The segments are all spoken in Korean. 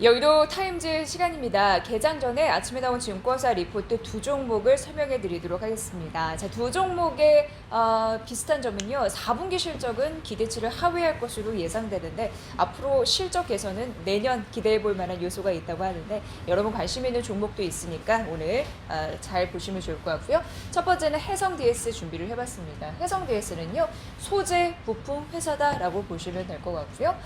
여의도 타임즈 시간입니다. 개장 전에 아침에 나온 증권사 리포트 두 종목을 설명해 드리도록 하겠습니다. 자, 두 종목의 비슷한 점은요. 4분기 실적은 기대치를 하회할 것으로 예상되는데 앞으로 실적 개선은 내년 기대해 볼 만한 요소가 있다고 하는데 여러분 관심 있는 종목도 있으니까 오늘 잘 보시면 좋을 것 같고요. 첫 번째는 해성 DS 준비를 해봤습니다. 해성 DS는요. 소재 부품 회사다라고 보시면 될 것 같고요.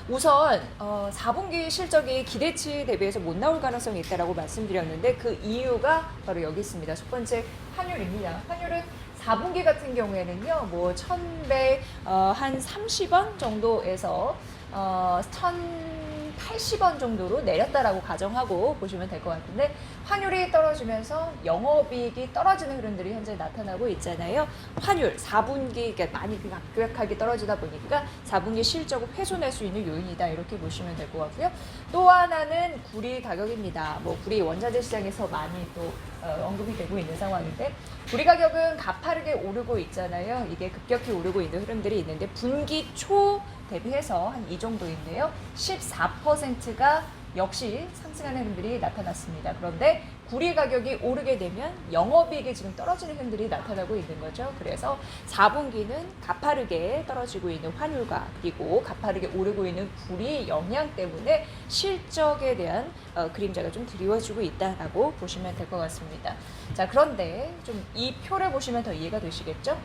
우선 4분기 실적이 기대치 대비해서 못 나올 가능성이 있다라고 말씀드렸는데 그 이유가 바로 여기 있습니다. 첫 번째 환율입니다. 환율은 4분기 같은 경우에는요, 뭐 1,100, 한 30원 정도에서 1,080원 정도로 내렸다라고 가정하고 보시면 될 것 같은데 환율이 떨어지면서 영업이익이 떨어지는 흐름들이 현재 나타나고 있잖아요. 환율 4분기 그러니까 많이 급격하게 떨어지다 보니까 4분기 실적을 훼손할 수 있는 요인이다 이렇게 보시면 될 것 같고요. 또 하나는 구리 가격입니다. 뭐 구리 원자재 시장에서 많이 또 언급이 되고 있는 상황인데 구리 가격은 가파르게 오르고 있잖아요. 이게 급격히 오르고 있는 흐름들이 있는데 분기 초 대비해서 한 이 정도인데요. 14%가 역시 상승하는 흐름들이 나타났습니다. 그런데 구리 가격이 오르게 되면 영업이익이 지금 떨어지는 흐름들이 나타나고 있는 거죠. 그래서 4분기는 가파르게 떨어지고 있는 환율과 그리고 가파르게 오르고 있는 구리 영향 때문에 실적에 대한 그림자가 좀 드리워지고 있다라고 보시면 될 것 같습니다. 자, 그런데 좀 이 표를 보시면 더 이해가 되시겠죠?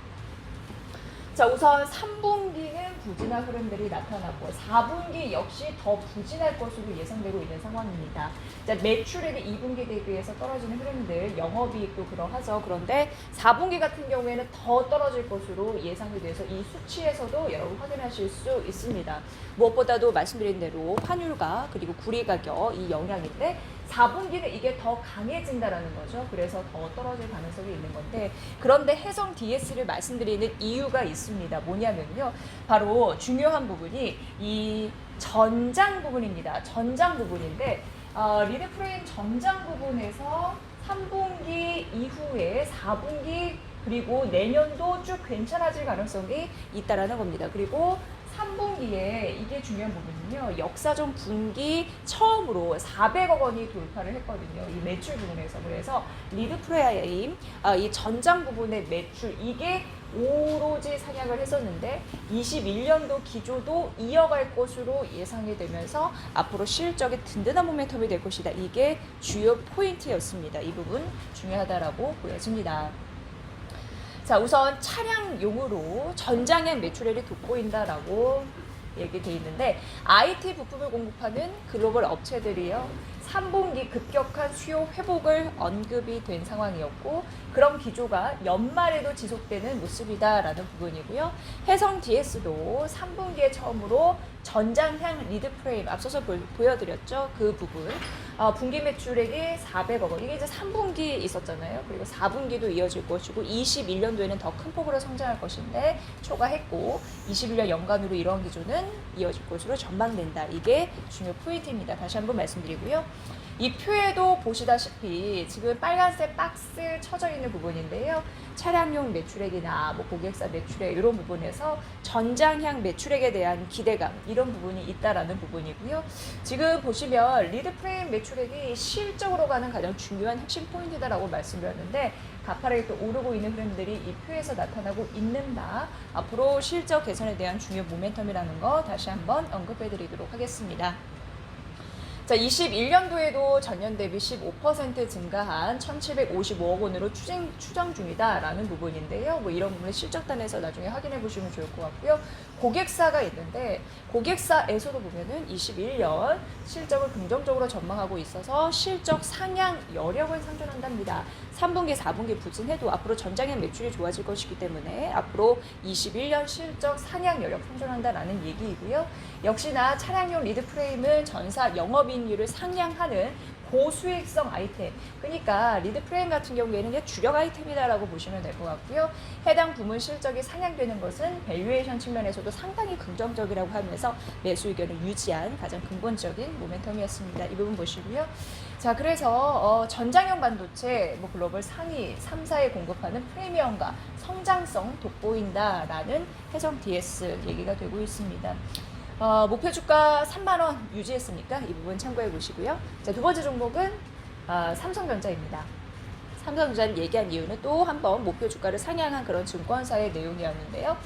자, 우선 3분기는 부진한 흐름들이 나타났고 4분기 역시 더 부진할 것으로 예상되고 있는 상황입니다. 자, 매출액이 2분기 대비해서 떨어지는 흐름들, 영업이익도 그러하죠. 그런데 4분기 같은 경우에는 더 떨어질 것으로 예상이 돼서 이 수치에서도 여러분 확인하실 수 있습니다. 무엇보다도 말씀드린 대로 환율과 그리고 구리 가격 이 영향인데 4분기는 이게 더 강해진다라는 거죠. 그래서 더 떨어질 가능성이 있는 건데 그런데 해성 DS를 말씀드리는 이유가 있습니다. 뭐냐면요. 바로 중요한 부분이 이 전장 부분입니다. 전장 부분인데 리드프레임 전장 부분에서 3분기 이후에 4분기 그리고 내년도 쭉 괜찮아질 가능성이 있다라는 겁니다. 그리고 3분기에 이게 중요한 부분은요. 역사적 분기 처음으로 400억 원이 돌파를 했거든요. 이 매출 부분에서. 그래서 리드프레임 이 전장 부분의 매출 이게 오로지 상향을 했었는데 21년도 기조도 이어갈 것으로 예상이 되면서 앞으로 실적에 든든한 모멘텀이 될 것이다. 이게 주요 포인트였습니다. 이 부분 중요하다라고 보여집니다. 자, 우선 차량용으로 전장형 매출액이 돋보인다라고 얘기되어 있는데 IT 부품을 공급하는 글로벌 업체들이요. 3분기 급격한 수요 회복을 언급이 된 상황이었고 그런 기조가 연말에도 지속되는 모습이다라는 부분이고요. 해성 DS도 3분기에 처음으로 전장형 리드 프레임 앞서서 보여드렸죠. 그 부분 분기 매출액이 400억 원 이게 이제 3분기 있었잖아요. 그리고 4분기도 이어질 것이고 21년도에는 더 큰 폭으로 성장할 것인데 초과했고 21년 연간으로 이러한 기조는 이어질 것으로 전망된다. 이게 중요 포인트입니다. 다시 한번 말씀드리고요. 이 표에도 보시다시피 지금 빨간색 박스 쳐져 있는 부분인데요. 차량용 매출액이나 뭐 고객사 매출액 이런 부분에서 전장향 매출액에 대한 기대감 이런 부분이 있다라는 부분이고요. 지금 보시면 리드프레임 매출액이 실적으로 가는 가장 중요한 핵심 포인트다라고 말씀드렸는데 가파르게 또 오르고 있는 흐름들이 이 표에서 나타나고 있는 바 앞으로 실적 개선에 대한 중요 모멘텀이라는 거 다시 한번 언급해 드리도록 하겠습니다. 자, 21년도에도 전년 대비 15% 증가한 1,755억 원으로 추정 중이다라는 부분인데요. 뭐 이런 부분을 실적단에서 나중에 확인해 보시면 좋을 것 같고요. 고객사가 있는데 고객사에서도 보면은 21년 실적을 긍정적으로 전망하고 있어서 실적 상향 여력을 상존한답니다. 3분기, 4분기 부진해도 앞으로 전장형 매출이 좋아질 것이기 때문에 앞으로 21년 실적 상향 여력 상존한다라는 얘기이고요. 역시나 차량용 리드 프레임은 전사 영업이익률을 상향하는 고수익성 아이템. 그러니까 리드 프레임 같은 경우에는 주력 아이템이다라고 보시면 될 것 같고요. 해당 부문 실적이 상향되는 것은 밸류에이션 측면에서도 상당히 긍정적이라고 하면서 매수 의견을 유지한 가장 근본적인 모멘텀이었습니다. 이 부분 보시고요. 자, 그래서 전장형 반도체 뭐 글로벌 상위 3사에 공급하는 프리미엄과 성장성 돋보인다라는 해성 DS 얘기가 되고 있습니다. 목표 주가 3만 원 유지했으니까 이 부분 참고해 보시고요. 자, 두 번째 종목은 삼성전자입니다. 삼성전자를 얘기한 이유는 또 한 번 목표 주가를 상향한 그런 증권사의 내용이었는데요.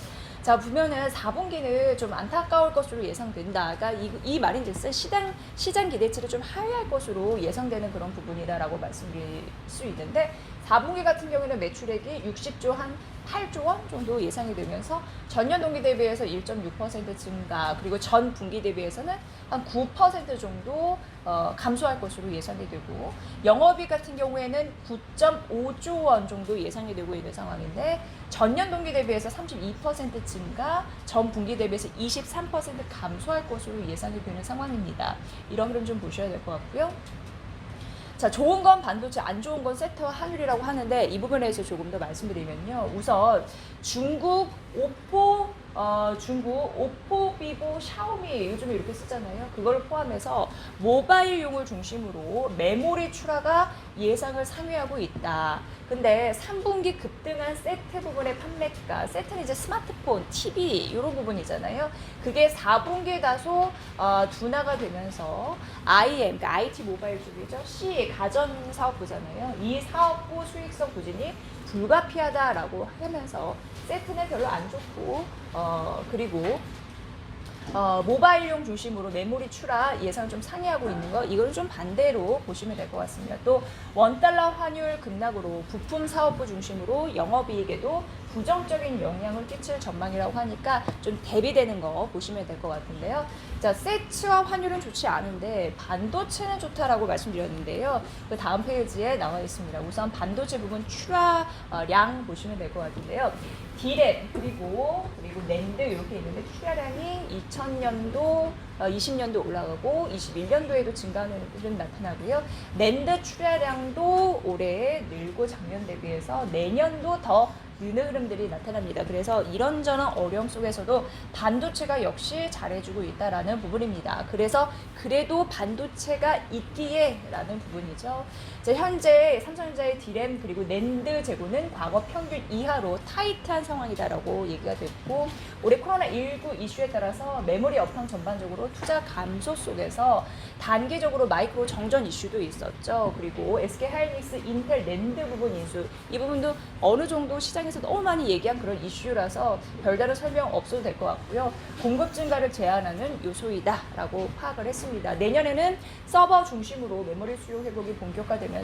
자, 보면은 4분기는 좀 안타까울 것으로 예상된다. 그러니까 이 말인즉슨 시장 기대치를 좀 하회할 것으로 예상되는 그런 부분이다라고 말씀드릴 수 있는데 4분기 같은 경우에는 매출액이 60조 한 8조 원 정도 예상이 되면서 전년 동기 대비해서 1.6% 증가, 그리고 전 분기 대비해서는 한 9% 정도 감소할 것으로 예상이 되고, 영업이익 같은 경우에는 9.5조 원 정도 예상이 되고 있는 상황인데 전년 동기 대비해서 32% 증가, 전 분기 대비해서 23% 감소할 것으로 예상이 되는 상황입니다. 이런 흐름 좀 보셔야 될 것 같고요. 자, 좋은 건 반도체, 안 좋은 건 섹터 환율이라고 하는데 이 부분에 대해서 조금 더 말씀드리면요. 우선 중국, 오포, 비보, 샤오미 요즘에 이렇게 쓰잖아요. 그걸 포함해서 모바일용을 중심으로 메모리 출하가 예상을 상회하고 있다. 근데 3분기 급등한 세트 부분의 판매가, 세트는 이제 스마트폰, TV 이런 부분이잖아요. 그게 4분기에 다소 둔화가 되면서 IM, 그러니까 IT 모바일 쪽이죠. C, 가전사업부잖아요. 이 사업부 수익성 부진이 불가피하다라고 하면서 세트는 별로 안 좋고, 그리고 모바일용 중심으로 메모리 출하 예상 좀 상회하고 있는 거, 이걸 좀 반대로 보시면 될 것 같습니다. 또 원달러 환율 급락으로 부품 사업부 중심으로 영업이익에도 부정적인 영향을 끼칠 전망이라고 하니까 좀 대비되는 거 보시면 될 것 같은데요. 자, 세트와 환율은 좋지 않은데 반도체는 좋다라고 말씀드렸는데요. 그 다음 페이지에 나와 있습니다. 우선 반도체 부분 출하량 보시면 될 것 같은데요. 디램 그리고 낸드 이렇게 있는데 출하량이 2000년도, 20년도 올라가고 21년도에도 증가하는 흐름 나타나고요. 낸드 출하량도 올해 늘고 작년 대비해서 내년도 더 느는 흐름들이 나타납니다. 그래서 이런저런 어려움 속에서도 반도체가 역시 잘해주고 있다라는 부분입니다. 그래서 그래도 반도체가 있기에 라는 부분이죠. 현재 삼성전자의 디램 그리고 낸드 재고는 과거 평균 이하로 타이트한 상황이다라고 얘기가 됐고, 올해 코로나19 이슈에 따라서 메모리 업황 전반적으로 투자 감소 속에서 단기적으로 마이크로 정전 이슈도 있었죠. 그리고 SK하이닉스, 인텔, 낸드 부분 인수, 이 부분도 어느 정도 시장에서 너무 많이 얘기한 그런 이슈라서 별다른 설명 없어도 될 것 같고요. 공급 증가를 제한하는 요소이다라고 파악을 했습니다. 내년에는 서버 중심으로 메모리 수요 회복이 본격화되면서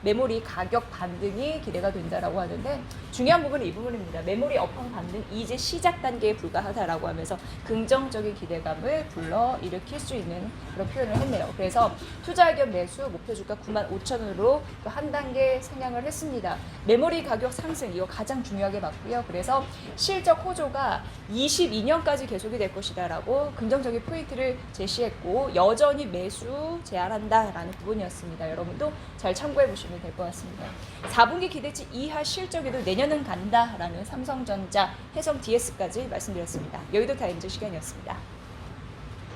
메모리 가격 반등이 기대가 된다라고 하는데, 중요한 부분은 이 부분입니다. 메모리 업황 반등 이제 시작 단계에 불과하다라고 하면서 긍정적인 기대감을 불러일으킬 수 있는 그런 표현을 했네요. 그래서 투자 겸 매수 목표 주가 95,000원으로 또 한 단계 상향을 했습니다. 메모리 가격 상승 이거 가장 중요하게 봤고요. 그래서 실적 호조가 22년까지 계속이 될 것이다라고 긍정적인 포인트를 제시했고, 여전히 매수 제한한다라는 부분이었습니다. 여러분도 잘 참고해 보시면 될 것 같습니다. 4분기 기대치 이하 실적에도 내년은 간다라는 삼성전자, 해성 DS까지 말씀드렸습니다. 여의도 타임즈 시간이었습니다.